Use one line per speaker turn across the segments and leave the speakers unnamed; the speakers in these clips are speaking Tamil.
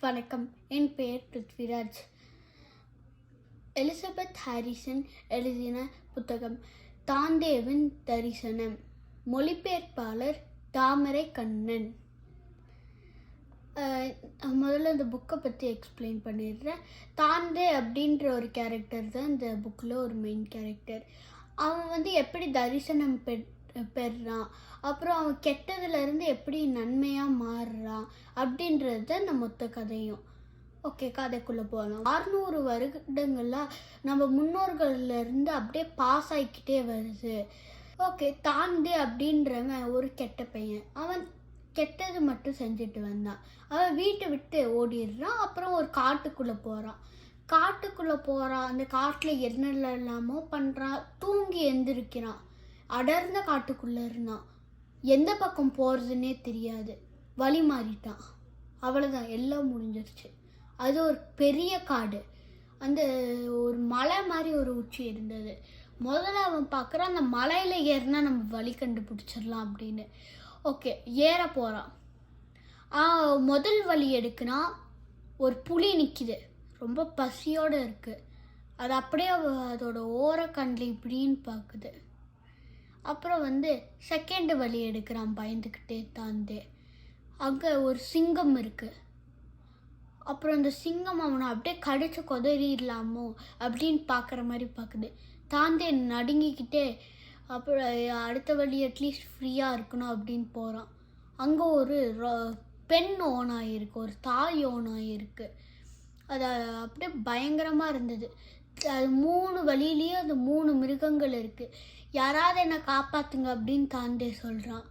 வணக்கம். என் பெயர் பிருத்விராஜ். எலிசபெத் ஹாரிசன் எழுதின புத்தகம் தாந்தேவின் தரிசனம். மொழிபெயர்ப்பாளர் தாமரை கண்ணன். முதல்ல இந்த புக்கை பற்றி எக்ஸ்பிளைன் பண்ணிடுறேன். தாந்தே அப்படின்ற ஒரு கேரக்டர் தான் இந்த புக்கில் ஒரு மெயின் கேரக்டர். அவன் எப்படி தரிசனம் பெறான், அப்புறம் அவன் கெட்டதுலேருந்து எப்படி நன்மையாக மாறுறான் அப்படின்றது தான் இந்த மொத்த கதையும். ஓகே, கதைக்குள்ளே போகலாம். 600 வருடங்களாக நம்ம முன்னோர்கள்லேருந்து அப்படியே பாஸ் ஆகிக்கிட்டே வருது. ஓகே, தாந்தே அப்படின்றவன் ஒரு கெட்ட பையன். அவன் கெட்டது மட்டும் செஞ்சுட்டு வந்தான். அவன் வீட்டை விட்டு ஓடிடுறான். அப்புறம் ஒரு காட்டுக்குள்ளே போகிறான். அந்த காட்டில் என்னெல்லாமோ பண்ணுறான். தூங்கி எந்திரிக்கிறான். அடர்ந்த காட்டுக்குள்ளே இருந்தான். எந்த பக்கம் போகிறதுனே தெரியாது. வழி மாறிட்டான். அவ்வளோதான், எல்லாம் முடிஞ்சிருச்சு. அது ஒரு பெரிய காடு. அந்த ஒரு மலை மாதிரி ஒரு உச்சி இருந்தது. முதல்ல அவன் பார்க்குறான், அந்த மலையில் ஏறினா நம்ம வழி கண்டுபிடிச்சிடலாம் அப்படின்னு. ஓகே, ஏற போகிறான். முதல் வழி எடுக்குனா ஒரு புலி நிற்கிது. ரொம்ப பசியோடு இருக்குது. அது அப்படியே அதோட ஓரக்கண்ணில் இப்படின்னு பார்க்குது. அப்புறம் செகண்ட் வழி எடுக்கிறான் பயந்துக்கிட்டே தாந்தே. அங்கே ஒரு சிங்கம் இருக்குது. அப்புறம் அந்த சிங்கம் அவனை அப்படியே கடிச்சு கொதறிடலாமோ அப்படின்னு பார்க்குற மாதிரி பார்க்குது. தாந்தே நடுங்கிக்கிட்டே அப்புறம் அடுத்த வழி அட்லீஸ்ட் ஃப்ரீயாக இருக்கணும் அப்படின்னு போகிறான். அங்கே ஒரு பெண் ஓனாய் இருக்குது, ஒரு தாய் ஓனாய் இருக்குது. அது அப்படியே பயங்கரமாக இருந்தது. அது 3 வழியிலேயே அது 3 மிருகங்கள் இருக்குது. யாராவது என்னை காப்பாற்றுங்க அப்படின்னு தாந்தே சொல்கிறான்.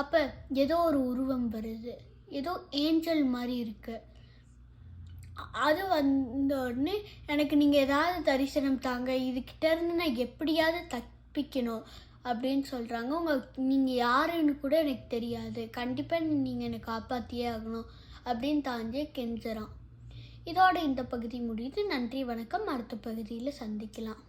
அப்போ ஏதோ ஒரு உருவம் வருது. ஏதோ ஏஞ்சல் மாதிரி இருக்குது. அது வந்த உடனே எனக்கு நீங்கள் ஏதாவது தரிசனம் தாங்க, இதுகிட்டேருந்து நான் எப்படியாவது தப்பிக்கணும் அப்படின்னு சொல்கிறாங்க. நீங்கள் யாருன்னு கூட எனக்கு தெரியாது, கண்டிப்பாக நீங்கள் என்னை காப்பாற்றியே ஆகணும் அப்படின்னு தாந்தே கெஞ்சுறான். இதோட இந்த பகுதி முடியுது. நன்றி, வணக்கம். அடுத்த பகுதியில் சந்திக்கலாம்.